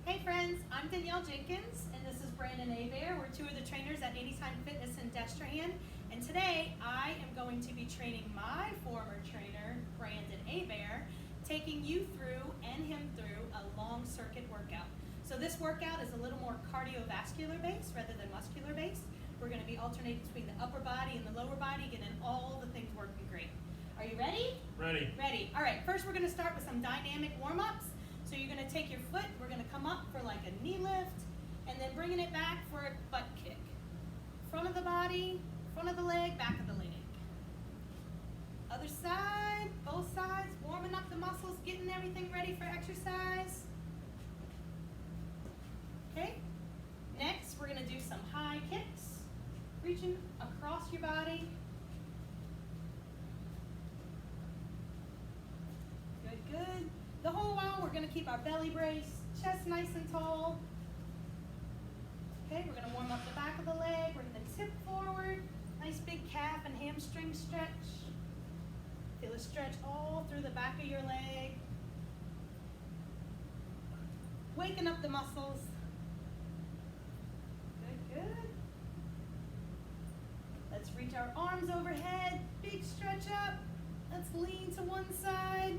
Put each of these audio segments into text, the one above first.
Hey friends, I'm Danielle Jenkins and this is Brandon Abear. We're two of the trainers at Anytime Fitness in Destrehan, and today I am going to be training my former trainer, Brandon Abear, taking you through and him through a long circuit workout. So this workout is a little more cardiovascular based rather than muscular based. We're going to be alternating between the upper body and the lower body, getting all the things working great. Are you ready? Ready. Ready. All right, first we're going to start with some dynamic warm-ups. So you're going to take your foot, we're going to come up for like a knee lift, and then bringing it back for a butt kick. Front of the body, front of the leg, back of the leg. Other side, both sides, warming up the muscles, getting everything ready for exercise. Okay, next we're going to do some high kicks, reaching across your body. Good, good. The whole while we're going to keep our belly braced, chest nice and tall. Okay, we're going to warm up the back of the leg. We're going to tip forward. Nice big calf and hamstring stretch. Feel a stretch all through the back of your leg. Waking up the muscles. Good, good. Let's reach our arms overhead. Big stretch up. Let's lean to one side.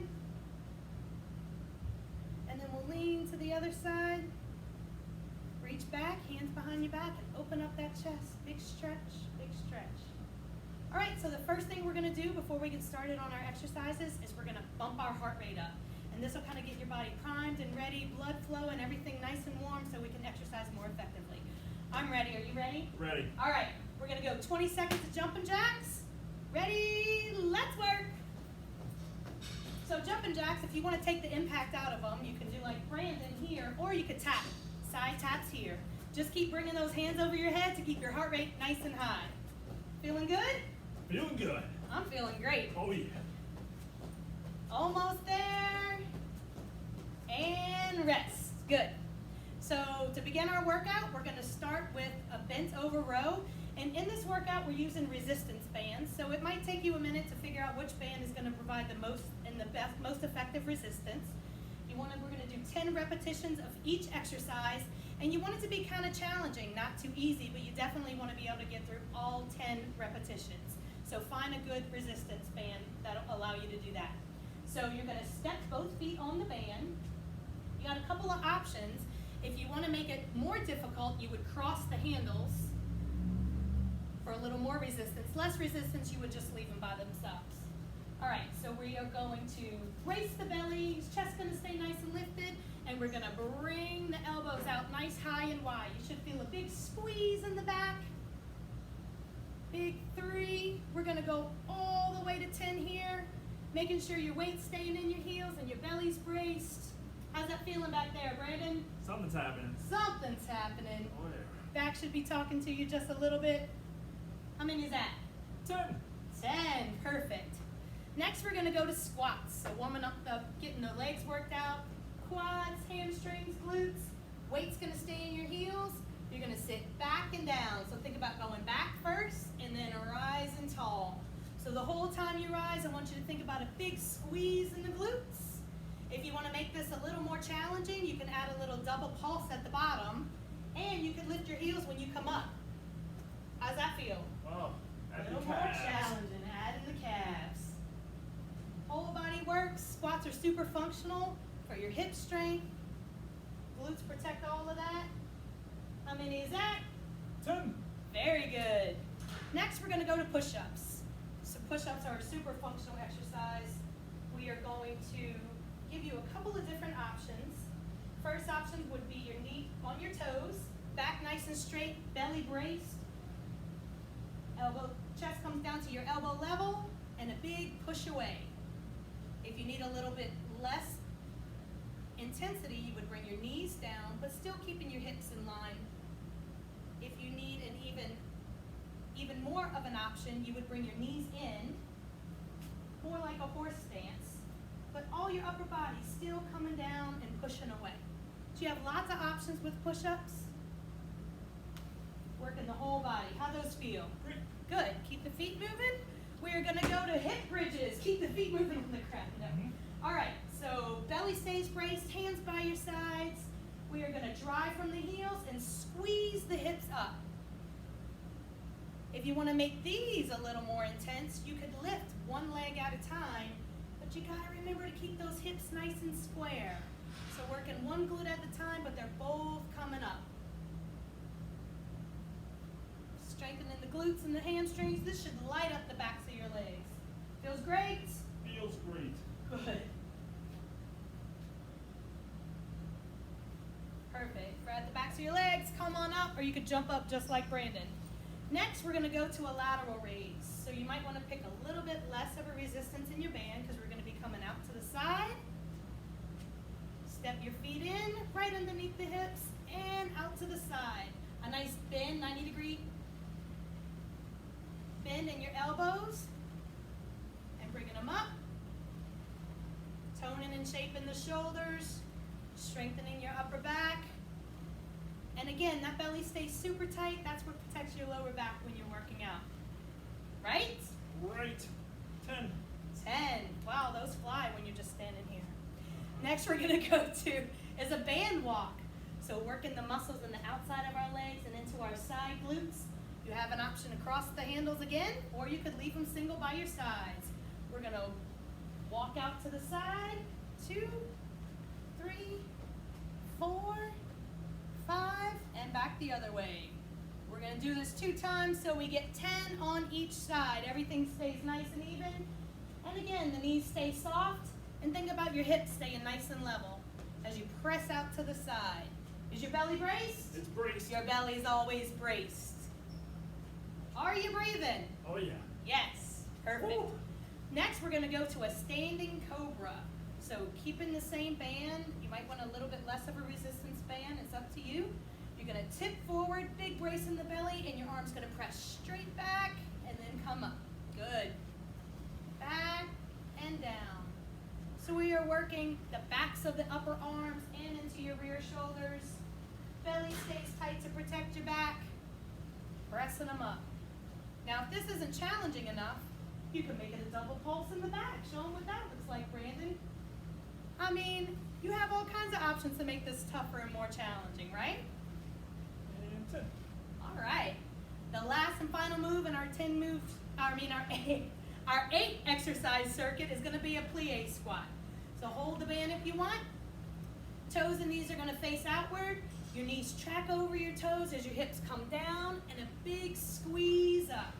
And then we'll lean to the other side. Reach back, hands behind your back, and open up that chest. Big stretch, big stretch. All right, so the first thing we're gonna do before we get started on our exercises is we're gonna bump our heart rate up. And this will kind of get your body primed and ready, blood flow and everything nice and warm so we can exercise more effectively. I'm ready, are you ready? Ready. All right, we're gonna go 20 seconds of jumping jacks. Ready, let's work. So jumping jacks, if you want to take the impact out of them, you can do like Brandon here, or you could tap, side taps here. Just keep bringing those hands over your head to keep your heart rate nice and high. Feeling good? Feeling good. I'm feeling great. Oh yeah. Almost there. And rest. Good. So to begin our workout, we're going to start with a bent over row. And in this workout, we're using resistance bands. So it might take you a minute to figure out which band is going to provide the most and the best, most effective resistance. We're going to do 10 repetitions of each exercise. And you want it to be kind of challenging, not too easy, but you definitely want to be able to get through all 10 repetitions. So find a good resistance band that'll allow you to do that. So you're going to step both feet on the band. You got a couple of options. If you want to make it more difficult, you would cross the handles for a little more resistance. Less resistance, you would just leave them by themselves. All right, so we are going to brace the belly, chest going to stay nice and lifted, and we're going to bring the elbows out nice, high, and wide. You should feel a big squeeze in the back. Big 3. We're going to go all the way to 10 here, making sure your weight's staying in your heels and your belly's braced. How's that feeling back there, Brandon? Something's happening. Something's happening. Oh yeah. Back should be talking to you just a little bit. How many is that? 10. 10, perfect. Next we're gonna go to squats. So warming up getting the legs worked out, quads, hamstrings, glutes. Weight's gonna stay in your heels. You're gonna sit back and down. So think about going back first and then rising tall. So the whole time you rise, I want you to think about a big squeeze in the glutes. If you wanna make this a little more challenging, you can add a little double pulse at the bottom, and you can lift your heels when you come up. How's that feel? Oh, A add the little more calves. challenging, adding the calves. Whole body works. Squats are super functional for your hip strength. Glutes protect all of that. How many is that? 10. Very good. Next, we're going to go to push-ups. So push-ups are a super functional exercise. We are going to give you a couple of different options. First option would be your knee on your toes, back nice and straight, belly braced. Chest comes down to your elbow level, and a big push away. If you need a little bit less intensity, you would bring your knees down, but still keeping your hips in line. If you need an even more of an option, you would bring your knees in, more like a horse stance, but all your upper body still coming down and pushing away. So you have lots of options with push-ups. Working the whole body. How those feel? Great. Good. Keep the feet moving. We are going to go to hip bridges. Keep the feet moving on the crap. No. All right. So belly stays braced, hands by your sides. we are going to drive from the heels and squeeze the hips up. If you want to make these a little more intense, you could lift one leg at a time, but you got to remember to keep those hips nice and square. So working one glute at a time, but they're both coming up. Strengthening the glutes and the hamstrings. This should light up the backs of your legs. Feels great? Feels great. Good. Perfect. Grab the backs of your legs, come on up, or you could jump up just like Brandon. Next, we're going to go to a lateral raise. So you might want to pick a little bit less of a resistance in your band because we're going to be coming out to the side. Step your feet in, right underneath the hips, and out to the side. A nice bend, 90-degree bend in your elbows, and bringing them up. Toning and shaping the shoulders, strengthening your upper back. And again, that belly stays super tight. That's what protects your lower back when you're working out. Right? Right. 10. 10. Wow, those fly when you're just standing here. Next we're going to go to is a band walk. So working the muscles in the outside of our legs and into our side glutes. You have an option to cross the handles again, or you could leave them single by your sides. We're going to walk out to the side. 2, 3, 4, 5, and back the other way. We're going to do this 2 times so we get 10 on each side. Everything stays nice and even. And again, the knees stay soft. And think about your hips staying nice and level as you press out to the side. Is your belly braced? It's braced. Your belly is always braced. Are you breathing? Oh, yeah. Yes. Perfect. Woo. Next, we're going to go to a standing cobra. So keeping the same band, you might want a little bit less of a resistance band. It's up to you. You're going to tip forward, big brace in the belly, and your arm's going to press straight back and then come up. Good. Back and down. So we are working the backs of the upper arms and into your rear shoulders. Belly stays tight to protect your back. Pressing them up. Now, if this isn't challenging enough, you can make it a double pulse in the back. Show them what that looks like, Brandon. I mean, you have all kinds of options to make this tougher and more challenging, right? And 10. All right. The last and final move in our our 8 exercise circuit is going to be a plie squat. So hold the band if you want. Toes and knees are going to face outward. Your knees track over your toes as your hips come down, and a big squeeze up.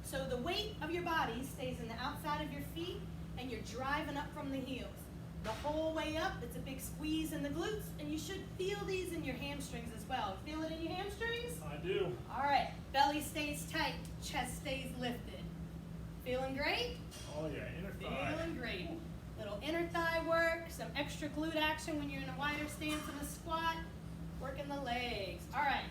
So the weight of your body stays in the outside of your feet, and you're driving up from the heels. The whole way up, it's a big squeeze in the glutes, and you should feel these in your hamstrings as well. Feel it in your hamstrings? I do. All right, belly stays tight, chest stays lifted. Feeling great? Oh, yeah. Inner thigh. Feeling great. Little inner thigh work, some extra glute action when you're in a wider stance in a squat. Working the legs. All right,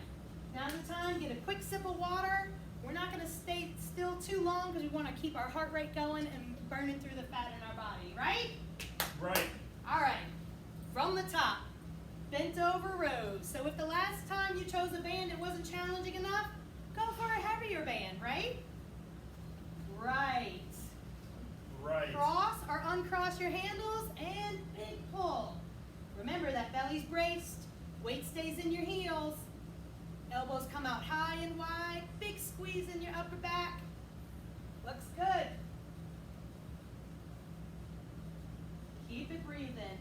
now's the time. Get a quick sip of water. We're not going to stay still too long because we want to keep our heart rate going and burning through the fat in our body, right? Right. All right, from the top, bent over rows. So if the last time you chose a band it wasn't challenging enough, go for a heavier band, right? Right. Right. Cross or uncross your handles and big pull. Remember that belly's braced, weight stays in your heels, elbows come out high and wide, big squeeze in your upper back. Looks good. Keep it breathing.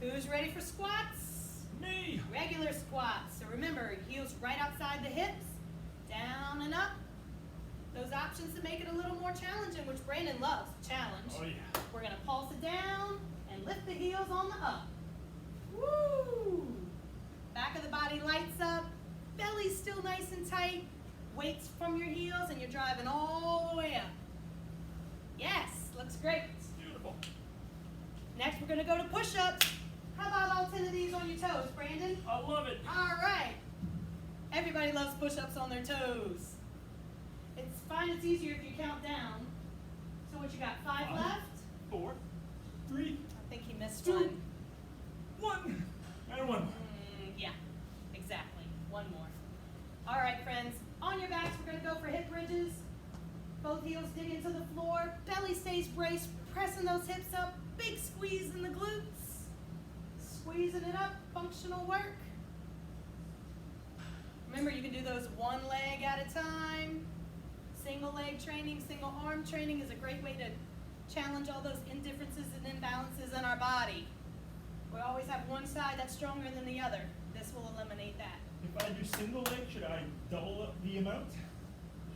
Who's ready for squats? Me. Regular squats. So remember, heels right outside the hips, down and up. Those options to make it a little more challenging, which Brandon loves, challenge. Oh, yeah. We're going to pulse it down and lift the heels on the up. Woo! Back of the body lights up. Belly's still nice and tight. Weights from your heels and you're driving all the way up. Yes, looks great. Beautiful. Next we're going to go to push-ups. How about all 10 of these on your toes, Brandon? I love it. All right. Everybody loves push-ups on their toes. It's fine, it's easier if you count down. So what you got, 5 5, left? 4, 3, I think he missed 2, one. 1. And 1. Yeah, exactly. One more. All right, friends. On your backs, we're going to go for hip bridges. Both heels dig into the floor. Belly stays braced, pressing those hips up. Big squeeze in the glutes. squeezing it up, functional work. Remember, you can do those one leg at a time. Single leg training, single arm training is a great way to challenge all those indifferences and imbalances in our body. We always have one side that's stronger than the other. This will eliminate that. If I do single leg, should I double up the amount?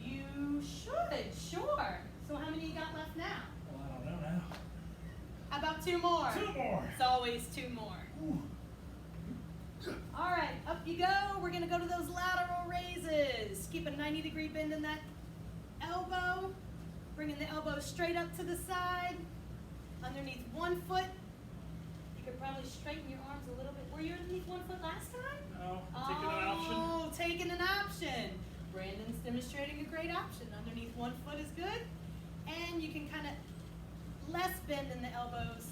You should, sure. So how many you got left now? Well, I don't know now. How about two more? 2 more. It's always two more. Ooh. All right, up you go. We're gonna go to those lateral raises. Keep a 90-degree bend in that elbow. Bringing the elbow straight up to the side. Underneath one foot. You could probably straighten your arms a little bit. Were you underneath one foot last time? No, taking an option. Oh, taking an option. Brandon's demonstrating a great option. Underneath one foot is good. And you can kind of less bend in the elbows.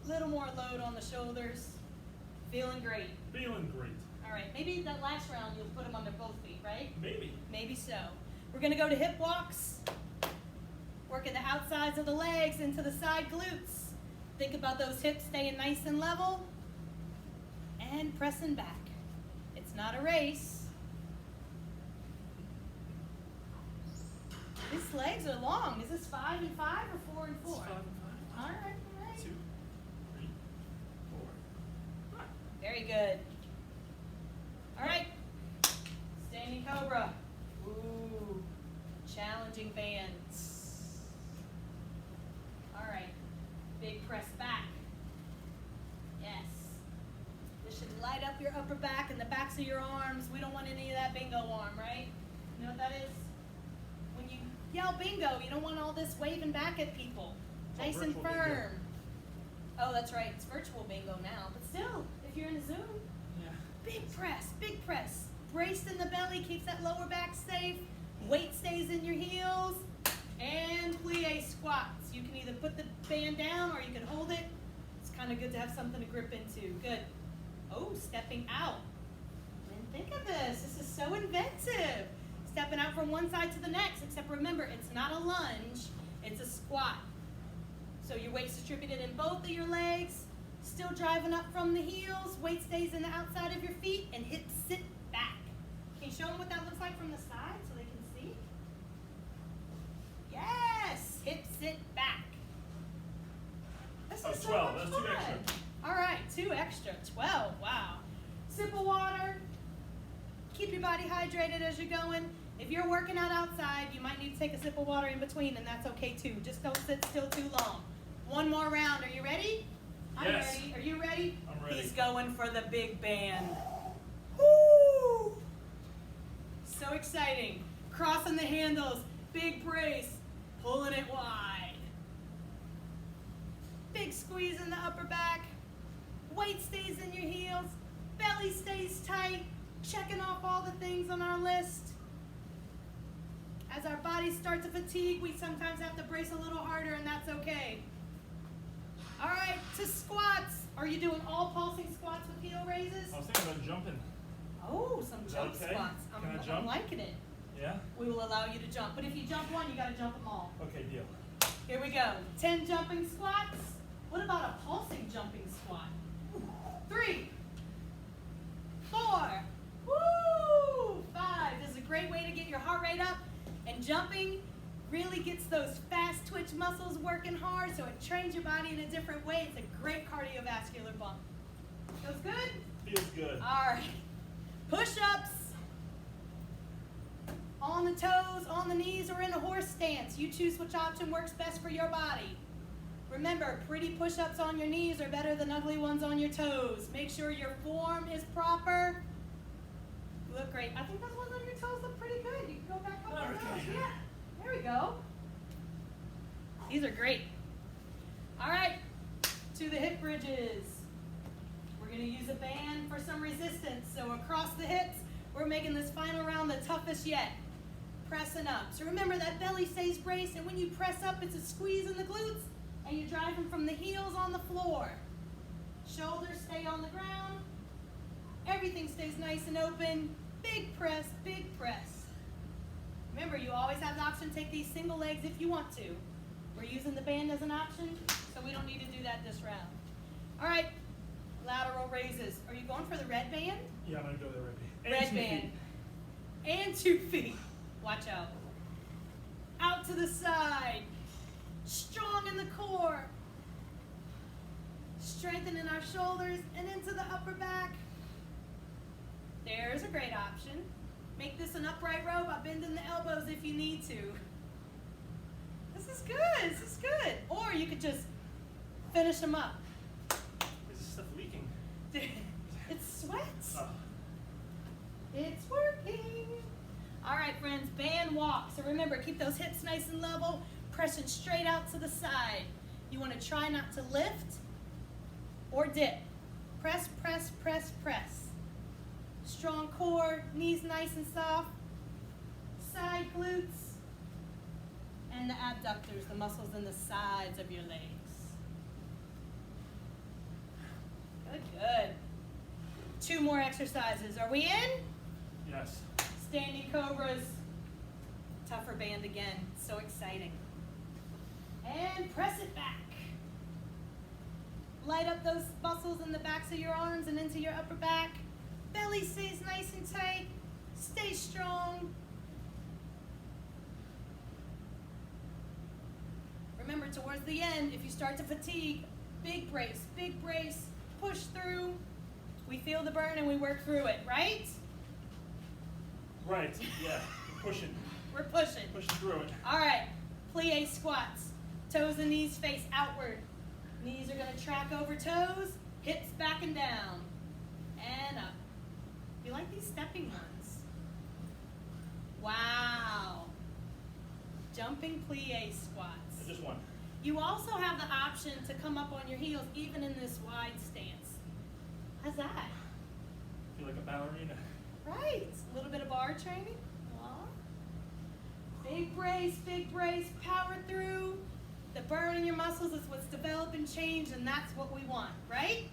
Little more load on the shoulders. Feeling great. Feeling great. All right, maybe that last round you'll put them under both feet, right? Maybe. Maybe so. We're gonna go to hip walks. Working the outsides of the legs into the side glutes. Think about those hips staying nice and level. And pressing back. It's not a race. These legs are long. Is this 5 and 5 or 4 and 4? It's 5 and 5. All right, all right. 2, 3, 4, 5. Very good. All right. Standing cobra. Ooh. Challenging bands. All right. Big press back. Yes. This should light up your upper back and the backs of your arms. We don't want any of that bingo arm, right? You know what that is? When you yell bingo, you don't want all this waving back at people. It's all Nice and virtual firm. bingo. Oh, that's right. It's virtual bingo now. But still, if you're in a Zoom, Yeah. big press, big press. Braced in the belly, keeps that lower back safe. Weight stays in your heels. And plie squats. You can either put the band down or you can hold it. It's kind of good to have something to grip into. Good. Oh, stepping out. And think of this. This is so inventive. Stepping out from one side to the next, except remember, it's not a lunge, it's a squat. So your weight's distributed in both of your legs, still driving up from the heels, weight stays in the outside of your feet, and hips sit back. Can you show them what that looks like from the side so they can see? Yes, hips sit back. This Oh, is so 12, much that's 2 fun. extra. All right, 2 extra, 12, wow. Sip of water. Keep your body hydrated as you're going. If you're working out outside, you might need to take a sip of water in between, and that's okay too. Just don't sit still too long. One more round. Are you ready? I'm Yes. ready. Are you ready? I'm ready. He's going for the big band. Woo! So exciting. Crossing the handles. Big brace. Pulling it wide. Big squeeze in the upper back. Weight stays in your heels. Belly stays tight. Checking off all the things on our list. As our bodies start to fatigue, we sometimes have to brace a little harder, and that's okay. All right, to squats. Are you doing all pulsing squats with heel raises? I was thinking about jumping. Oh, some Is jump that okay? squats. Can I I'm jump? liking it. Yeah? We will allow you to jump, but if you jump one, you got to jump them all. Okay, deal. Here we go. 10 jumping squats. What about a pulsing jumping squat? 3, 4, woo, 5. This is a great way to get your heart rate up, and jumping really gets those fast twitch muscles working hard, so it trains your body in a different way. It's a great cardiovascular bump. Feels good? Feels good. All right. Push-ups. On the toes, on the knees, or in a horse stance. You choose which option works best for your body. Remember, pretty push-ups on your knees are better than ugly ones on your toes. Make sure your form is proper. You look great. I think those ones on your toes look pretty good. You can go back up on Okay. those. Yeah. There we go. These are great. All right. To the hip bridges. We're going to use a band for some resistance. So across the hips, we're making this final round the toughest yet. Pressing up. So remember, that belly stays braced, and when you press up, it's a squeeze in the glutes, and you're driving from the heels on the floor. Shoulders stay on the ground. Everything stays nice and open. Big press, big press. Remember, you always have the option to take these single legs if you want to. We're using the band as an option, so we don't need to do that this round. All right, lateral raises. Are you going for the red band? Yeah, I'm gonna go there, Red Red band. And 2 feet. Watch out. Out to the side. Strong in the core. Strengthening our shoulders and into the upper back. There's a great option. Make this an upright row by bending the elbows if you need to. This is good. This is good. Or you could just finish them up. Is this stuff leaking? It's sweat. Oh. It's working. All right, friends, band walk. So remember, keep those hips nice and level, pressing straight out to the side. You want to try not to lift or dip. Press, press, press, press. Strong core, knees nice and soft. Side glutes. And the abductors, the muscles in the sides of your legs. Good, good. 2 more exercises. Are we in? Yes. Standing cobras. Tougher band again. So exciting. And press it back. Light up those muscles in the backs of your arms and into your upper back. Belly stays nice and tight. Stay strong. Remember, towards the end, if you start to fatigue, big brace, push through. We feel the burn and we work through it, right? Right. Yeah. We're pushing. We're pushing. Pushing through it. All right. Plie squats. Toes and knees face outward. Knees are going to track over toes. Hips back and down. And up. You like these stepping ones? Wow. Jumping plie squats. Just one. You also have the option to come up on your heels even in this wide stance. How's that? Feel like a ballerina. Right. A little bit of bar training. Aw. Big brace, power through. The burn in your muscles is what's developing change, and that's what we want, right?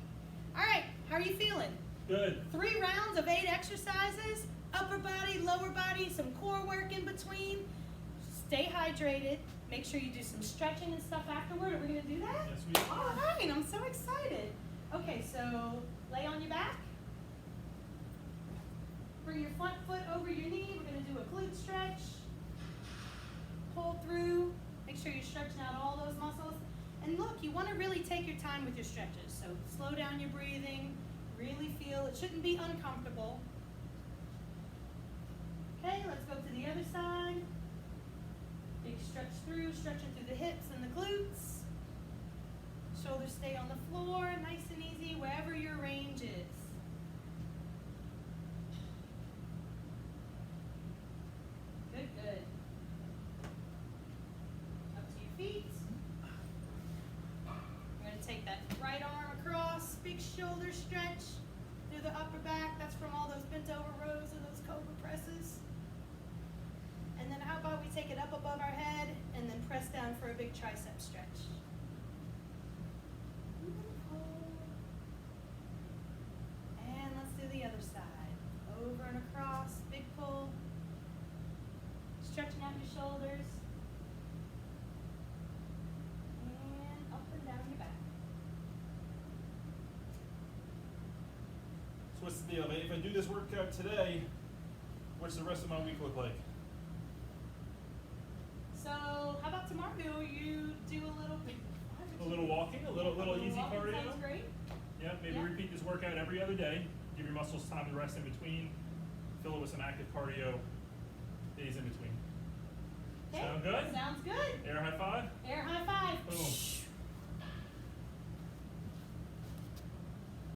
All right, how are you feeling? Good. 3 rounds of 8 exercises, upper body, lower body, some core work in between. Stay hydrated. Make sure you do some stretching and stuff afterward. Are we going to do that? Yes, we are. All right, I'm so excited. Okay, so lay on your back. Bring your front foot over your knee. We're going to do a glute stretch. Pull through. Make sure you're stretching out all those muscles. And look, you want to really take your time with your stretches. So slow down your breathing. Really feel it shouldn't be uncomfortable. Okay, let's go to the other side. Big stretch through, stretching through the hips and the glutes. Shoulders stay on the floor, nice and easy, wherever your range is. Good, good. Up to your feet. You're going to take that right arm across, big shoulder stretch through the upper back. That's from all those bent over rows and those cobra presses. And then how about we take it up above our head and then press down for a big tricep stretch. Beautiful. And let's do the other side. Over and across, big pull. Stretching out your shoulders. And up and down your back. So what's the deal? If I do this workout today, what's the rest of my week look like? So how about tomorrow you do a little bit? A little walking, a little easy walking cardio. sounds great. Yeah, maybe Yeah. repeat this workout every other day. Give your muscles time to rest in between. Fill it with some active cardio days in between. Okay, Sound good? Sounds good. Air high five. Air high